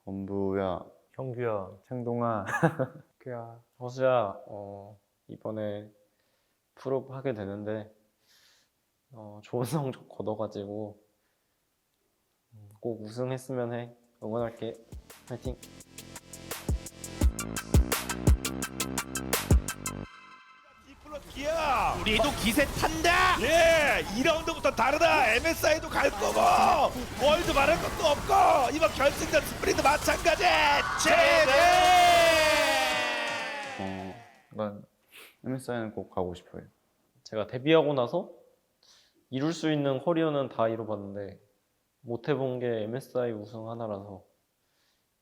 범부야, 형규야, 창동아, 규야, 허수야. 이번에 프로 하게 되는데 좋은 성적 거둬가지고 꼭 우승했으면 해. 응원할게. 파이팅. 기야. 우리도 기세 탄다. 예, 2라운드부터 다르다. MSI도 갈 거고 월드 말할 것도 없고 이번 결승전 스프린트 마찬가지. 제대. 난 MSI는 꼭 가고 싶어요. 제가 데뷔하고 나서 이룰 수 있는 커리어는 다 이뤄봤는데 못 해본 게 MSI 우승 하나라서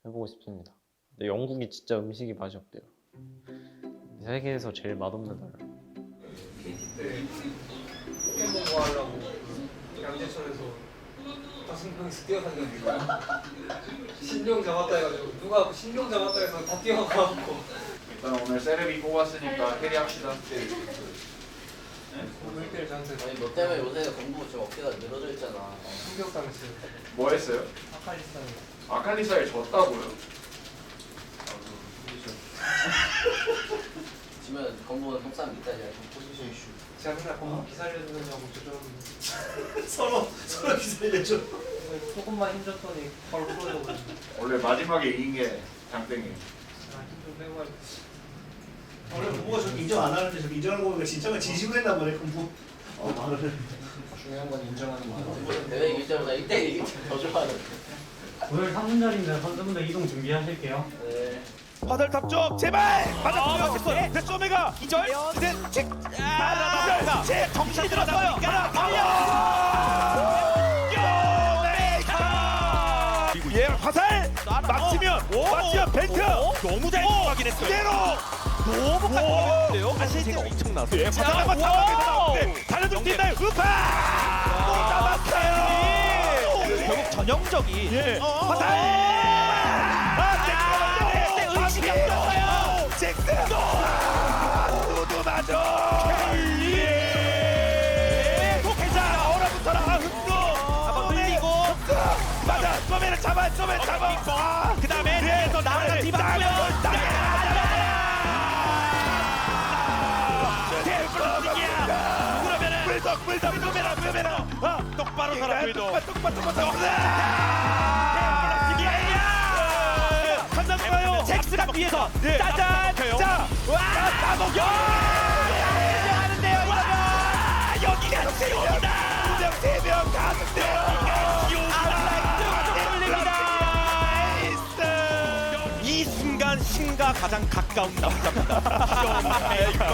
해보고 싶습니다. 근데 영국이 진짜 음식이 맛이 없대요. 세계에서 제일 맛없는 나라. KT 때 포켓몬고 하려고 양재천에서 5명이서 뛰어다녔는데 신령 잡았다 해가지고 누가 신령 잡았다 해서 다 뛰어가고 일단 오늘 세레비 뽑았으니까 캐리합시다. 오늘 1대1 저한테 아니 너 때문에 요새 공부 좀 어깨가 늘어져 있잖아. 충격당했어요. 뭐 했어요? 아칼리스탄 아칼리사에 졌다고요? 지면 공부는 속상 밑다지야. 포지션 이슈 제가 맨날 공부 기살려주느냐고 조절하는데 서로 기다려줘. 조금만 힘줬더니 바로 풀어져 버렸네. 원래 마지막에 이긴 게 장땡이. 힘좀 빼고 할 원래 공부가 저렇게 인정 안 하는데 저렇게 인정하는 거 보니까 진짜가 진심으로 했나 보네 공부. 말을. 중요한 건 인정하는 거 공부는 대회 이길 때보다 1대1 이길 때더 좋아하는데. 오늘 3분자리인데 선수분들 이동 준비하실게요. 네. 화살 탑쪽 제발 맞았어요. 됐어 오메가 이절 셋 제 정신이 들었어요. 오메가 그리고 얘 화살 맞으면 벤트 너무 잘 들어가긴 했어요. 그대로 너무 깔끔했는데요. 자신이 엄청나서. 화살 한번 잡았는데 달려들 수 있나요? 우파 또 잡았어요. 결국 전형적인 화살 의식이 없었어요. 잭슨 누구 맞아 자 얼어붙어라 흥도 한번 흘리고 맞아 소매를 잡아 그 다음에 뒤에서 나를 뒤바꾸면 그러면은 똑바로 서라 그래도. 똑바로 간다니까요. 잭스가 뒤에서 짜잔 자 따먹여 하는데요 이거는. 여기가 세명이다 우정 3명 가는데요 이 순간 신과 가장 가까운 남자입니다. 이거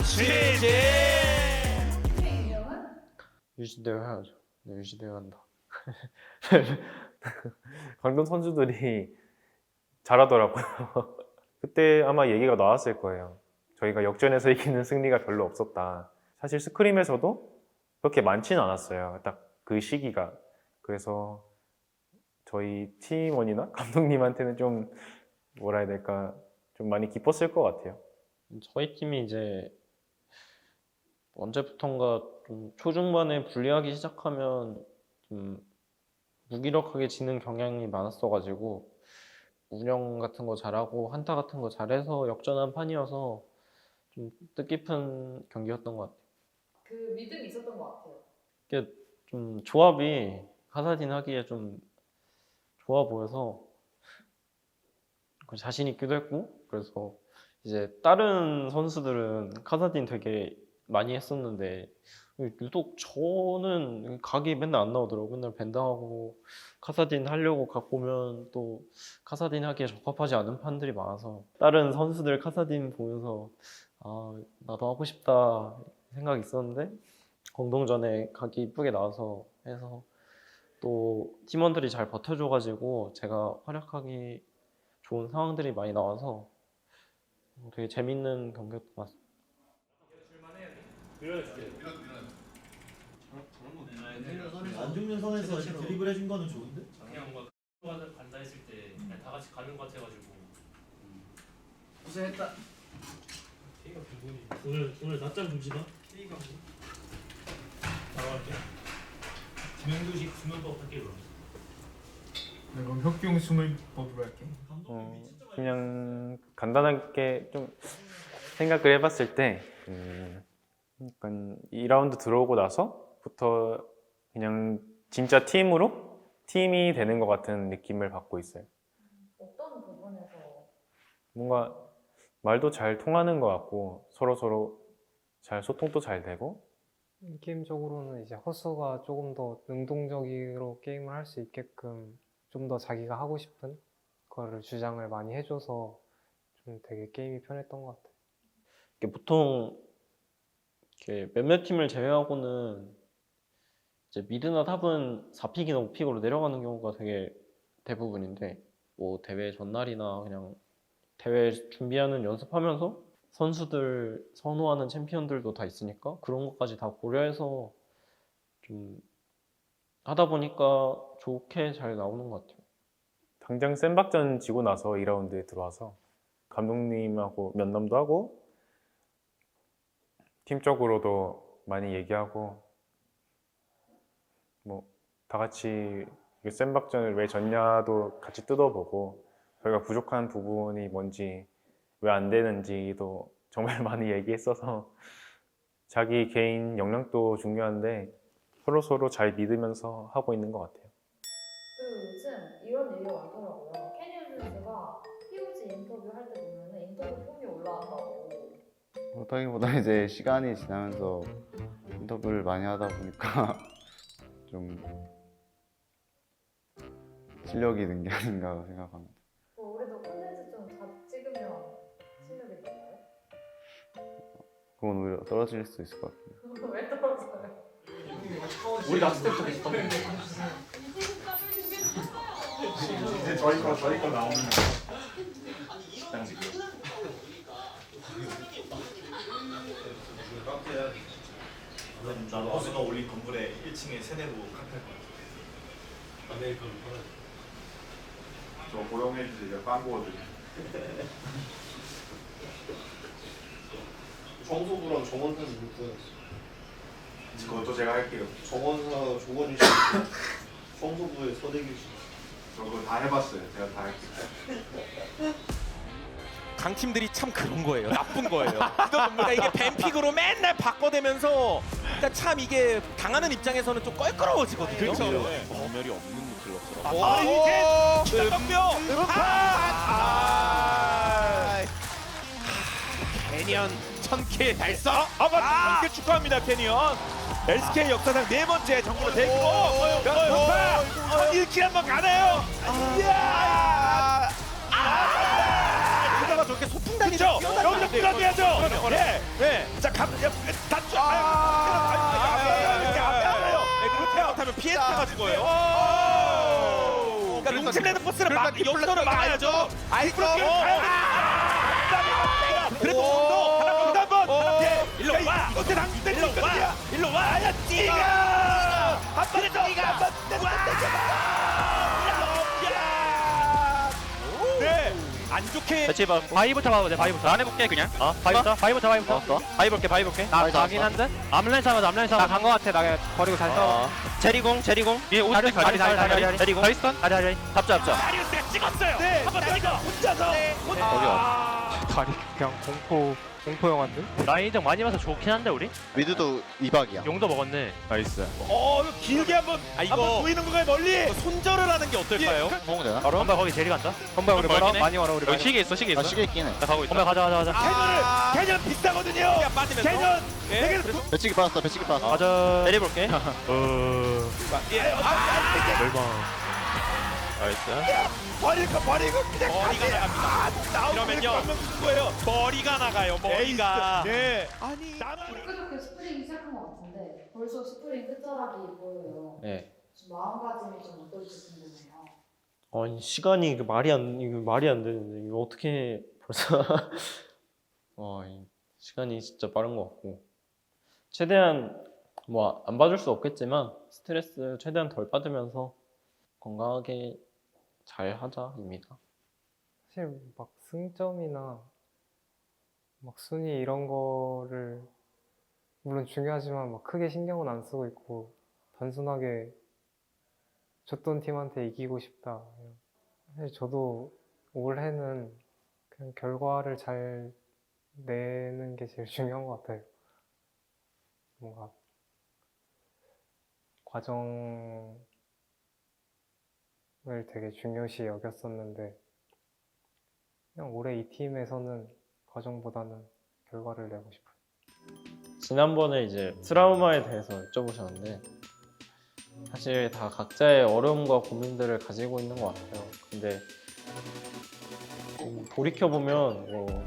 제제. 유지되어 해야죠. 네, 유지되어 한다. 강동 선수들이 잘하더라고요. 그때 아마 얘기가 나왔을 거예요. 저희가 역전에서 이기는 승리가 별로 없었다. 사실 스크림에서도 그렇게 많지는 않았어요. 딱 그 시기가. 그래서 저희 팀원이나 감독님한테는 좀 뭐라 해야 될까 좀 많이 기뻤을 것 같아요. 저희 팀이 이제 언제부턴가 좀 초중반에 불리하기 시작하면 좀 무기력하게 지는 경향이 많았어가지고 운영 같은 거 잘하고 한타 같은 거 잘해서 역전한 판이어서 좀 뜻깊은 경기였던 것 같아요. 그 믿음이 있었던 것 같아요. 이게 좀 조합이 카사딘 하기에 좀 좋아 보여서 자신 있기도 했고 그래서 이제 다른 선수들은 카사딘 되게 많이 했었는데 유독 저는 각이 맨날 안 나오더라고요. 맨날 밴당하고 카사딘 하려고 각 보면 또 카사딘 하기에 적합하지 않은 판들이 많아서 다른 선수들 카사딘 보면서 아 나도 하고 싶다 생각이 있었는데 공동전에 각이 이쁘게 나와서 해서 또 팀원들이 잘 버텨줘가지고 제가 활약하기 좋은 상황들이 많이 나와서 되게 재밌는 경기였던 것 같습니다. 안 죽는 선에서 지금 드리블 해준 거는 좋은데? 그냥 뭔가 간다 했을 때 다 같이 가는 것 같아가지고. 고생했다. K가 부분이 오늘 낮잠 줍시다. K가 바로 할게요. 김영규식 수면법 할게요. 그럼. 그럼 혁경 스물법으로 할게. 그냥 간단하게 좀 생각을 해봤을 때 약간 2라운드 들어오고 나서부터 그냥 진짜 팀이 되는 것 같은 느낌을 받고 있어요. 어떤 부분에서 뭔가 말도 잘 통하는 것 같고 서로 잘 소통도 잘 되고 게임적으로는 이제 허수가 조금 더 능동적으로 게임을 할 수 있게끔 좀 더 자기가 하고 싶은 거를 주장을 많이 해줘서 좀 되게 게임이 편했던 것 같아요. 이게 보통 이렇게 몇몇 팀을 제외하고는 이제 미드나 탑은 4픽이나 5픽으로 내려가는 경우가 되게 대부분인데 뭐 대회 전날이나 그냥 대회 준비하는 연습하면서 선수들 선호하는 챔피언들도 다 있으니까 그런 것까지 다 고려해서 좀 하다 보니까 좋게 잘 나오는 것 같아요. 당장 센박전 지고 나서 2라운드에 들어와서 감독님하고 면담도 하고 팀적으로도 많이 얘기하고 뭐 다 같이 센박전을 왜 졌냐도 같이 뜯어보고 저희가 부족한 부분이 뭔지 왜 안 되는지도 정말 많이 얘기했어서 자기 개인 역량도 중요한데 서로 잘 믿으면서 하고 있는 것 같아요. 그리고 요즘 이런 일이 많더라고요. 캐니언 선수가 POG 인터뷰 할 때 보면은 인터뷰 폼이 올라왔다고. 그렇다기보다 이제 시간이 지나면서 인터뷰를 많이 하다 보니까 좀 실력이 는 게 아닌가 생각합니다. 우리도 콘텐츠 좀 자주 찍으면 실력이 늘어요? 그건 오히려 떨어질 수 있을 것 같아요. 왜 떨어져요? 우리 나스 때부터 계속 이제 저희 거 나오는 식당 지금. 나는 허수가 올린 건물에 1층에 세대부 카페. 아메리카노 팔아. 저 고용해 주세요. 광고들. 청소부랑 정원사 누구야? 그것도 제가 할게요. 정원사 조건일 씨, 청소부의 서대길 씨. 저 그거 다 해봤어요. 제가 다 할게요. 강팀들이 참 그런 거예요. 나쁜 거예요. 그러니까 이게 뱀픽으로 맨날 바꿔대면서 그러니까 참 이게 당하는 입장에서는 좀 껄끄러워지거든요. 그렇죠. 범열이 없는 클럽처럼. 이제 병병 캐니언 1000K 달성. 맞다. 1000K 축하합니다, 캐니언. LCK 역사상 4번째 정글로 대기. 1킬 한번 가나요? 이야. 그러다가 저렇게 소풍당이 여기서 끌어내야죠. 네. 자, 단추. 이렇게 앞에 알아요. 그리고 태아웃하면 피해 타가지고요. 그러니까 롱칠레드 포스를 여기서는 막아야죠. 그래도 또 하나 한번. 일로 와. 이것도 당근 일로 와. 야, 찌가. 한 번에 더. 한번 네. 안 좋게. 그렇지, 바위부터 봐도 돼. 바위부터. 안 해볼게 그냥. 바위부터. 바위 볼게. 나 가긴 한데. 암라인 싸워. 나간 거 같아. 나 버리고 잘 싸워. 제리공. 위에 옷 다리. 제리공. 다리스턴. 다리. 잡자. 다리우스가 찍었어요. 네. 한번 찍어. 혼자서. 다리 그냥 공포 영화인데? 라인 인정 많이 봐서 좋긴 한데 우리. 미드도 2박이야. 용도 먹었네. 나이스. 이거 길게 한번 보이는 건가요? 멀리 손절을 하는 게 어떨까요? 먹으면 되나? 바로 한번 거기 제리 간다. 선배 우리 멀긴 해. 많이 와라 우리. 여기 시계 있어. 나 시계 있긴 해. 나 가고 있다. 한번 가자. 캐년 비싸거든요. 캐년 되게 배치기 받았어. 가자. 내려볼게. 나이스. 버리고 그냥 머리가 나갑니다. 이러면요. 머리가 나가요. 머리가. 네. 아니 나는 그저께 스프링 시작한 것 같은데 벌써 스프링 끝자락이 보여요. 네. 좀 마음가짐이 좀 어떨지 궁금해요. 아니 시간이 이거 말이 안 되는데 이거 어떻게 벌써 이 시간이 진짜 빠른 것 같고 최대한 뭐 안 봐줄 수 없겠지만 스트레스 최대한 덜 받으면서 건강하게 잘 하자입니다. 사실 막 승점이나 막 순위 이런 거를 물론 중요하지만 막 크게 신경은 안 쓰고 있고 단순하게 졌던 팀한테 이기고 싶다. 사실 저도 올해는 그냥 결과를 잘 내는 게 제일 중요한 것 같아요. 뭔가 과정을 되게 중요시 여겼었는데 그냥 올해 이 팀에서는 과정보다는 결과를 내고 싶어요. 지난번에 이제 트라우마에 대해서 여쭤보셨는데 사실 다 각자의 어려움과 고민들을 가지고 있는 것 같아요. 근데 돌이켜보면 뭐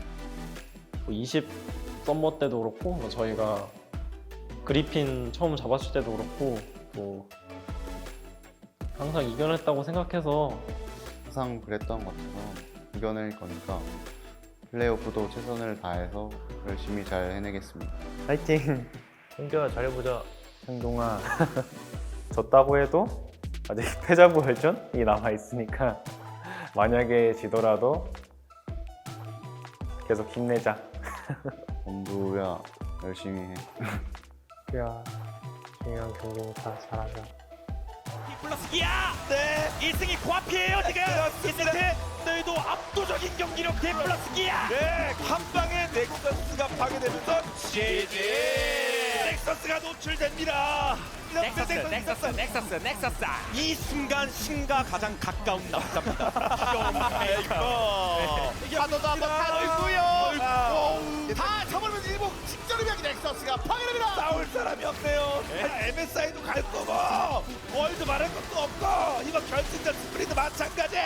20 썸머 때도 그렇고 뭐 저희가 그리핀 처음 잡았을 때도 그렇고 뭐 항상 이겨냈다고 생각해서 항상 그랬던 것처럼 이겨낼 거니까 플레이오프도 최선을 다해서 열심히 잘 해내겠습니다. 파이팅! 성규야 잘해보자. 창동아 졌다고 해도 아직 패자부활전이 남아있으니까 만약에 지더라도 계속 힘내자. 범부야 열심히 해. 야, 중요한 경기니까 잘하자. 플러스 기아. 네. 1승이 코앞이에요 지금. 1세트들도 압도적인 경기력 플러스 기아. 네. 한 방에 넥서스가 파괴되면서 GG. 넥서스가 노출됩니다. 넥서스. 이 순간 신과 가장 가까운 남자입니다. 이게 파도도 한번 타고요. 다 잡으면서 일본 직전이면 넥서스가 파괴됩니다. 싸울 사람이 없네요. MSI도 갈 거고 월드 말할 것도 없고 이번 결승전 스프린트 마찬가지.